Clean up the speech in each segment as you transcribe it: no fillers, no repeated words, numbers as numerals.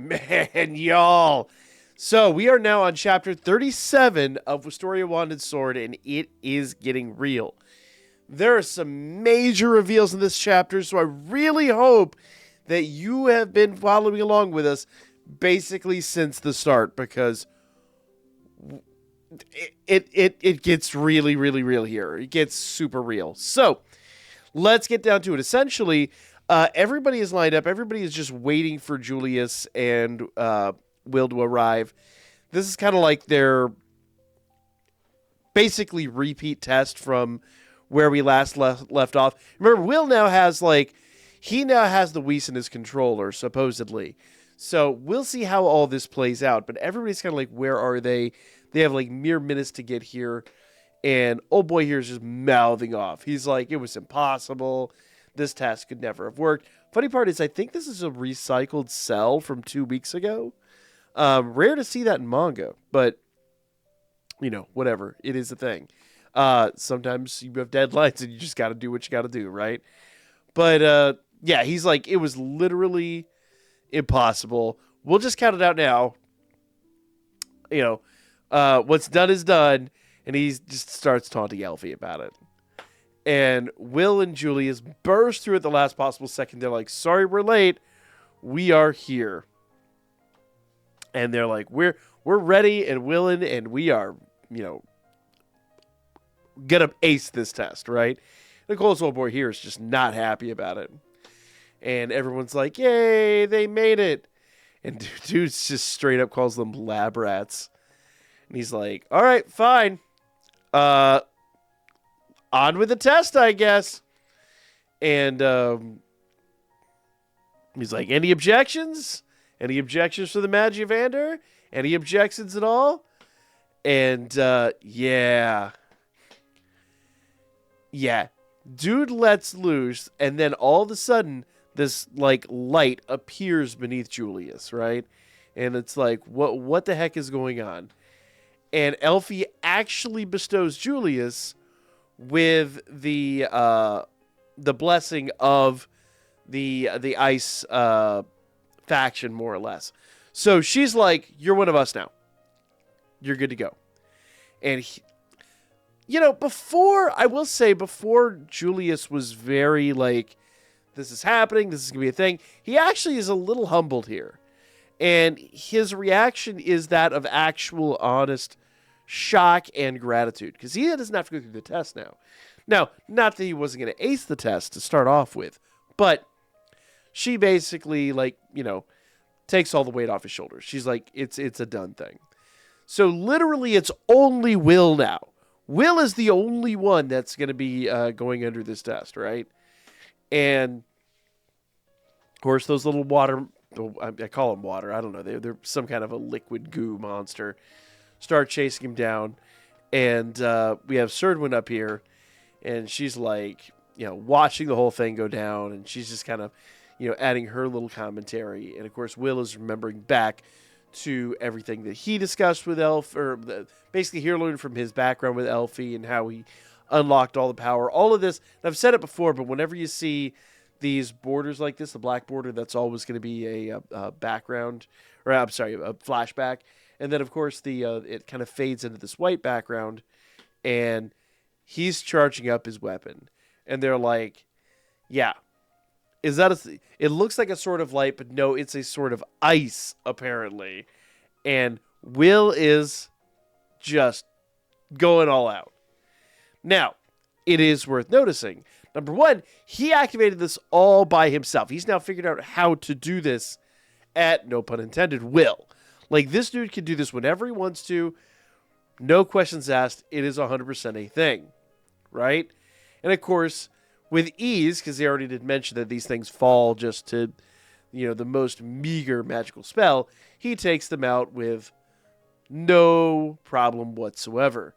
Man, y'all. So we are now on chapter 37 of Wistoria Wand and Sword, and it is getting real. There are some major reveals in this chapter, so I really hope that you have been following along with us basically since the start, because it gets really, really real here. It gets super real. So let's get down to it. Essentially, everybody is lined up. Everybody is just waiting for Julius and Will to arrive. This is kind of like their basically repeat test from where we last left off. Remember, Will now has he now has the Whis in his controller, supposedly. So we'll see how all this plays out. But everybody's kind of like, where are they? They have like mere minutes to get here. And old boy here is just mouthing off. He's like, it was impossible. This task could never have worked. Funny part is, I think this is a recycled cell from 2 weeks ago. Rare to see that in manga, but whatever. It is a thing. Sometimes you have deadlines and you just got to do what you got to do, right? But yeah, he's like, it was literally impossible. We'll just count it out now. What's done is done, and he just starts taunting Elfie about it. And Will and Julius burst through at the last possible second. They're like, sorry, we're late. We are here. And they're like, we're ready and willing, and we are, gonna ace this test, right? Nicole's old boy here is just not happy about it. And everyone's like, yay, they made it. And dude just straight up calls them lab rats. And he's like, all right, fine. On with the test, I guess. And he's like, any objections? Any objections for the Magivander? Any objections at all? And yeah. Dude lets loose, and then all of a sudden, this light appears beneath Julius, right? And it's like, what the heck is going on? And Elfie actually bestows Julius with the blessing of the ice faction, more or less. So she's like, you're one of us now. You're good to go. And before Julius was very like, this is happening, this is going to be a thing, he actually is a little humbled here. And his reaction is that of actual honest shock and gratitude, because he doesn't have to go through the test now. Now, not that he wasn't going to ace the test to start off with, but she basically takes all the weight off his shoulders. She's like, it's a done thing. So literally it's only Will now. Will is the only one that's going to be going under this test, right? And of course, those little water, I call them water, I don't know, they're some kind of a liquid goo monster, start chasing him down. And we have Serdwin up here, and she's like, watching the whole thing go down, and she's just kind of, adding her little commentary. And of course, Will is remembering back to everything that he discussed with basically here learned from his background with Elfie and how he unlocked all the power. All of this, and I've said it before, but whenever you see these borders like this, the black border, that's always going to be a background, or I'm sorry, a flashback. And then, of course, it kind of fades into this white background, and he's charging up his weapon. And they're like, yeah, it looks like a sword of light, but no, it's a sword of ice, apparently. And Will is just going all out. Now, it is worth noticing. Number one, he activated this all by himself. He's now figured out how to do this at, no pun intended, will. Like, this dude can do this whenever he wants to. No questions asked. It is 100% a thing. Right? And, of course, with ease, because they already did mention that these things fall just to, the most meager magical spell, he takes them out with no problem whatsoever.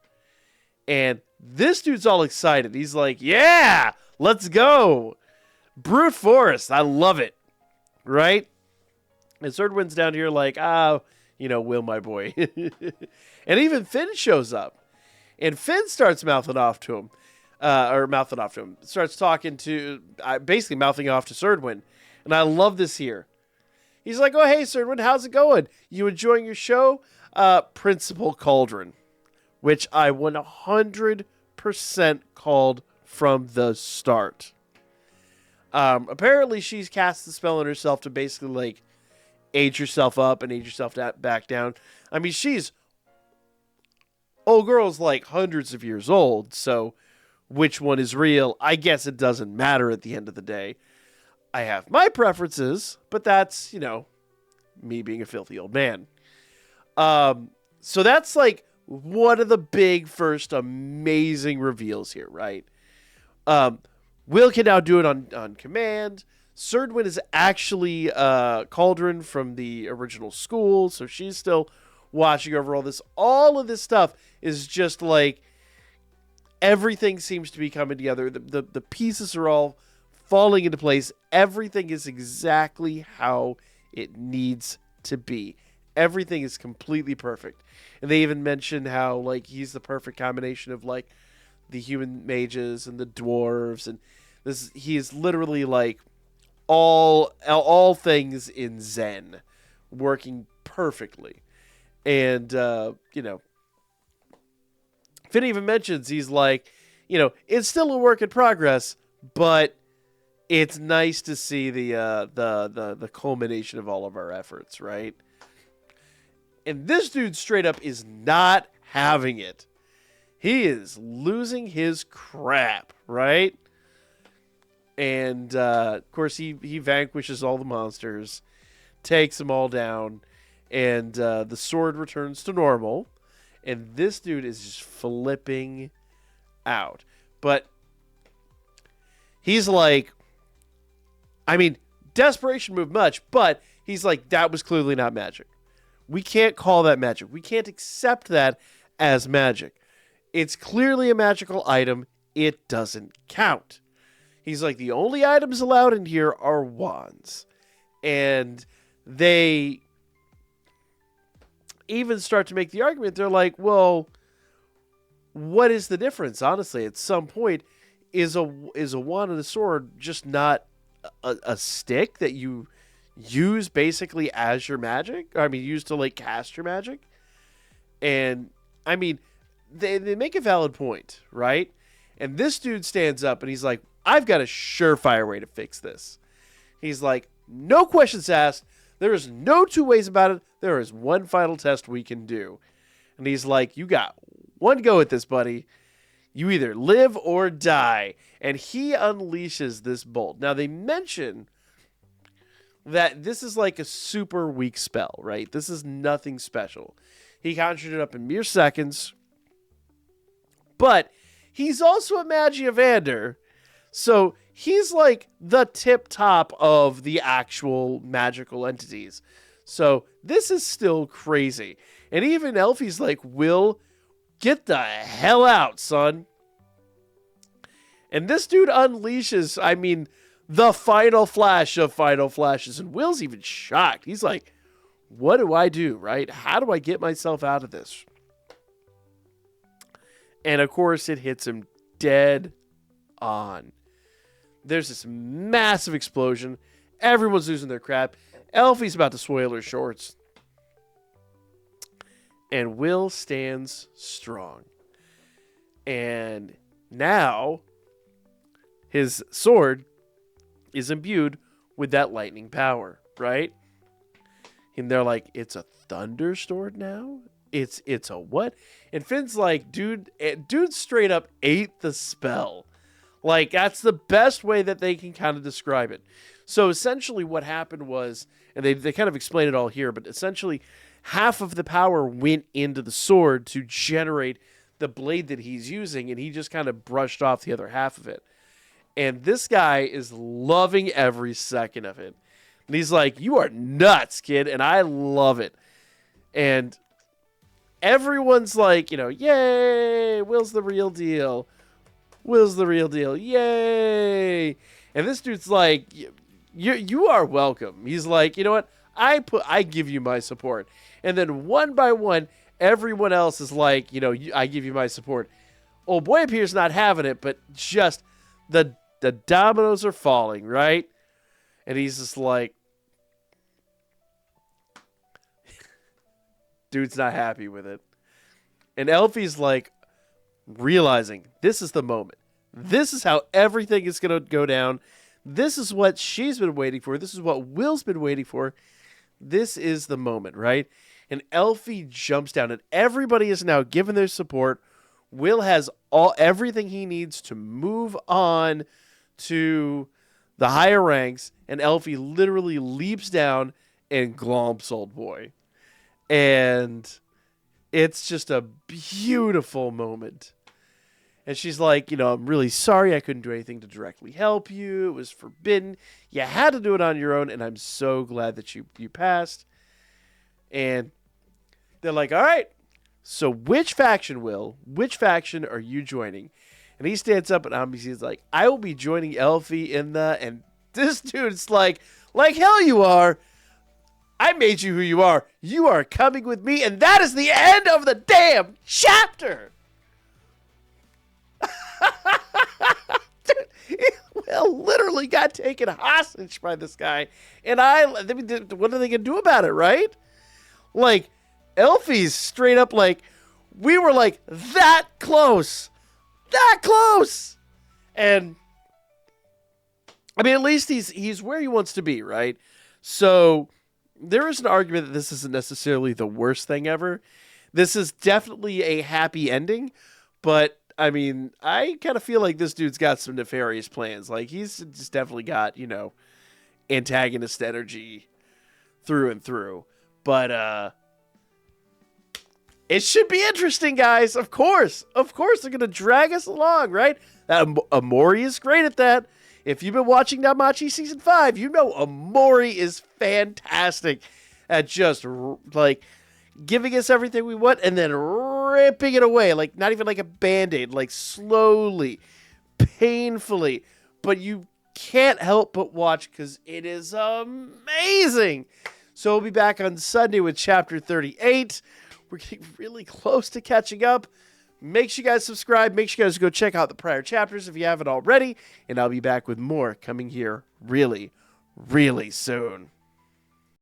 And this dude's all excited. He's like, yeah, let's go. Brute Force. I love it. Right? And Serdwin's down here like, Will, my boy. And even Finn shows up. And Finn starts mouthing off to him. Starts talking to, basically mouthing off to Serdwin. And I love this here. He's like, oh, hey, Serdwin, how's it going? You enjoying your show? Principal Cauldron, which I 100% called from the start. Apparently, she's cast the spell on herself to basically, like, age yourself up and age yourself back down. I mean, girl's like hundreds of years old, so which one is real? I guess it doesn't matter at the end of the day. I have my preferences, but that's, me being a filthy old man. So that's like one of the big first amazing reveals here, right? Will can now do it on command. Serdwin is actually Cauldron from the original school, so she's still watching over all this. All of this stuff is just like everything seems to be coming together. The pieces are all falling into place. Everything is exactly how it needs to be. Everything is completely perfect. And they even mention how like he's the perfect combination of like the human mages and the dwarves, and he is literally like all things in Zen working perfectly. And Finn even mentions he's like, it's still a work in progress, but it's nice to see the culmination of all of our efforts, right? And this dude straight up is not having it. He is losing his crap, right? And of course he vanquishes all the monsters, takes them all down, and the sword returns to normal. And this dude is just flipping out. But he's like, desperation moved much, but he's like, that was clearly not magic. We can't call that magic. We can't accept that as magic. It's clearly a magical item. It doesn't count. He's like, the only items allowed in here are wands. And they even start to make the argument. They're like, well, what is the difference? Honestly, at some point, is a wand and a sword just not a stick that you use basically as your magic? Use to like cast your magic? And they make a valid point, right? And this dude stands up and he's like, I've got a surefire way to fix this. He's like, no questions asked. There is no two ways about it. There is one final test we can do. And he's like, you got one go at this, buddy. You either live or die. And he unleashes this bolt. Now, they mention that this is like a super weak spell, right? This is nothing special. He conjured it up in mere seconds. But he's also a Magiavander. So he's like the tip top of the actual magical entities. So this is still crazy. And even Elfie's like, Will, get the hell out, son. And this dude unleashes, the final flash of final flashes. And Will's even shocked. He's like, what do I do, right? How do I get myself out of this? And of course, it hits him dead on. There's this massive explosion. Everyone's losing their crap. Elfie's about to soil her shorts. And Will stands strong. And now his sword is imbued with that lightning power, right? And they're like, it's a thunder sword now? It's a what? And Finn's like, dude straight up ate the spell. Like, that's the best way that they can kind of describe it. So essentially what happened was, and they kind of explain it all here, but essentially half of the power went into the sword to generate the blade that he's using, and he just kind of brushed off the other half of it. And this guy is loving every second of it. And he's like, you are nuts, kid, and I love it. And everyone's like, yay, Will's the real deal. Will's the real deal. Yay. And this dude's like, you are welcome. He's like, you know what? I give you my support. And then one by one, everyone else is like, I give you my support. Old boy up here's not having it, but just the dominoes are falling, right? And he's just like, Dude's not happy with it. And Elfie's like, realizing this is the moment. This is how everything is going to go down. This is what she's been waiting for. This is what Will's been waiting for. This is the moment, right? And Elfie jumps down, and everybody is now given their support. Will has everything he needs to move on to the higher ranks, and Elfie literally leaps down and glomps old boy. And it's just a beautiful moment. And she's like, I'm really sorry I couldn't do anything to directly help you. It was forbidden. You had to do it on your own, and I'm so glad that you passed. And they're like, all right, so which faction, Will? Which faction are you joining? And he stands up, and he's like, I will be joining Elfie in the... And this dude's like hell you are. I made you who you are. You are coming with me, and that is the end of the damn chapter. Dude, Will literally got taken hostage by this guy, and what are they gonna do about it, right? Like, Elfie's straight up like, we were like that close, and I mean, at least he's where he wants to be, right? So there is an argument that this isn't necessarily the worst thing ever. This is definitely a happy ending, but I mean, I kind of feel like this dude's got some nefarious plans. Like, he's just definitely got, antagonist energy through and through. But it should be interesting, guys. Of course, they're going to drag us along, right? Omori is great at that. If you've been watching Danmachi Season 5, you know Omori is fantastic at just, like, giving us everything we want and then ripping it away. Like, not even like a Band-Aid. Like, slowly, painfully. But you can't help but watch because it is amazing. So we'll be back on Sunday with Chapter 38. We're getting really close to catching up. Make sure you guys subscribe. Make sure you guys go check out the prior chapters if you haven't already. And I'll be back with more coming here really, really soon.